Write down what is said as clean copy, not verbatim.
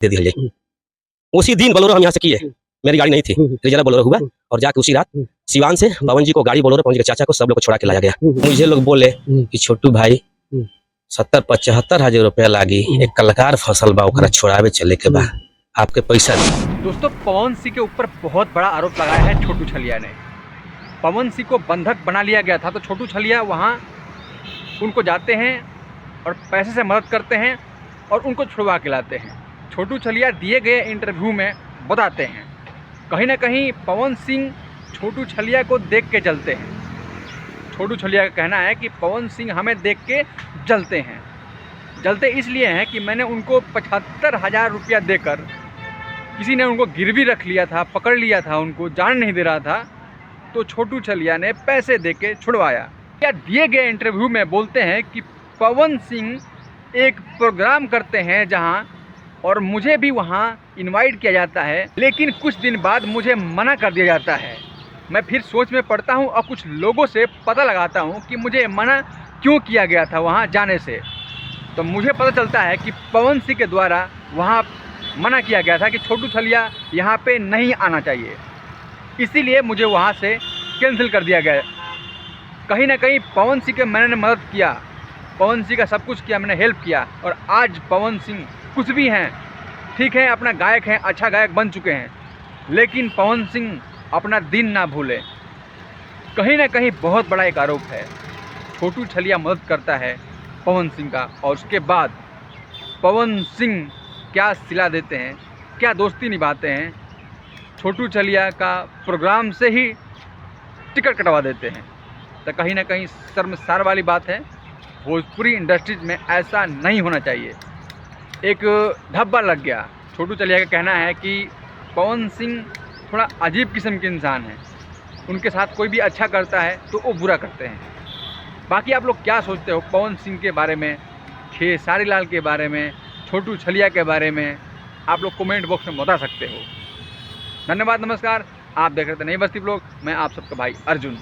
दे दिया जाए। उसी दिन बोलेरो हम यहाँ से किए, मेरी गाड़ी नहीं थी, रिजर्व बोलेरो हुआ और जाके उसी रात सिवान से पवन जी को गाड़ी बोलेरो, पवन जी के चाचा को सब लोग को छोड़ा के लाया गया। मुझे लोग बोले कि छोटू भाई 70-75 हजार रुपया लागी, एक कलाकार फसल बा ओकरा छोड़ावे चले के बा, आपके पैसा। दोस्तों, पवन सिंह के ऊपर बहुत बड़ा आरोप लगाया है छोटू छलिया ने। पवन सिंह को बंधक बना लिया गया था, तो छोटू छलिया वहाँ उनको जाते हैं और पैसे से मदद करते हैं और उनको छुड़वा के लाते हैं। छोटू छलिया दिए गए इंटरव्यू में बताते हैं कहीं ना कहीं पवन सिंह छोटू छलिया को देख के जलते हैं। छोटू छलिया का कहना है कि पवन सिंह हमें देख के जलते हैं। जलते इसलिए हैं कि मैंने उनको 75,000 रुपया देकर, किसी ने उनको गिरवी रख लिया था, पकड़ लिया था, उनको जान नहीं दे रहा था, तो छोटू छलिया ने पैसे दे के छुड़वाया। क्या दिए गए इंटरव्यू में बोलते हैं कि पवन सिंह एक प्रोग्राम करते हैं जहां, और मुझे भी वहां इनवाइट किया जाता है, लेकिन कुछ दिन बाद मुझे मना कर दिया जाता है। मैं फिर सोच में पड़ता हूं और कुछ लोगों से पता लगाता हूं कि मुझे मना क्यों किया गया था वहां जाने से। तो मुझे पता चलता है कि पवन सिंह के द्वारा वहां मना किया गया था कि छोटू छलिया यहाँ पे नहीं आना चाहिए, इसीलिए मुझे वहाँ से कैंसिल कर दिया गया। कहीं ना कहीं पवन सिंह के मैंने मदद किया, पवन सिंह का सब कुछ किया, मैंने हेल्प किया, और आज पवन सिंह कुछ भी हैं, ठीक है, अपना गायक हैं, अच्छा गायक बन चुके हैं, लेकिन पवन सिंह अपना दिन ना भूले। कहीं ना कहीं बहुत बड़ा एक आरोप है। छोटू छलिया मदद करता है पवन सिंह का, और उसके बाद पवन सिंह क्या सिला देते हैं, क्या दोस्ती निभाते हैं, छोटू छलिया का प्रोग्राम से ही टिकट कटवा देते हैं। तो कहीं ना कहीं शर्मसार वाली बात है। भोजपुरी इंडस्ट्रीज में ऐसा नहीं होना चाहिए। एक धब्बा लग गया। छोटू छलिया का कहना है कि पवन सिंह थोड़ा अजीब किस्म के इंसान हैं, उनके साथ कोई भी अच्छा करता है तो वो बुरा करते हैं। बाकी आप लोग क्या सोचते हो पवन सिंह के बारे में, खेसारी लाल के बारे में, छोटू छलिया के बारे में, आप लोग कमेंट बॉक्स में बता सकते हो। धन्यवाद, नमस्कार। आप देख रहे थे नई बस्ती ब्लॉग, मैं आप सबका भाई अर्जुन।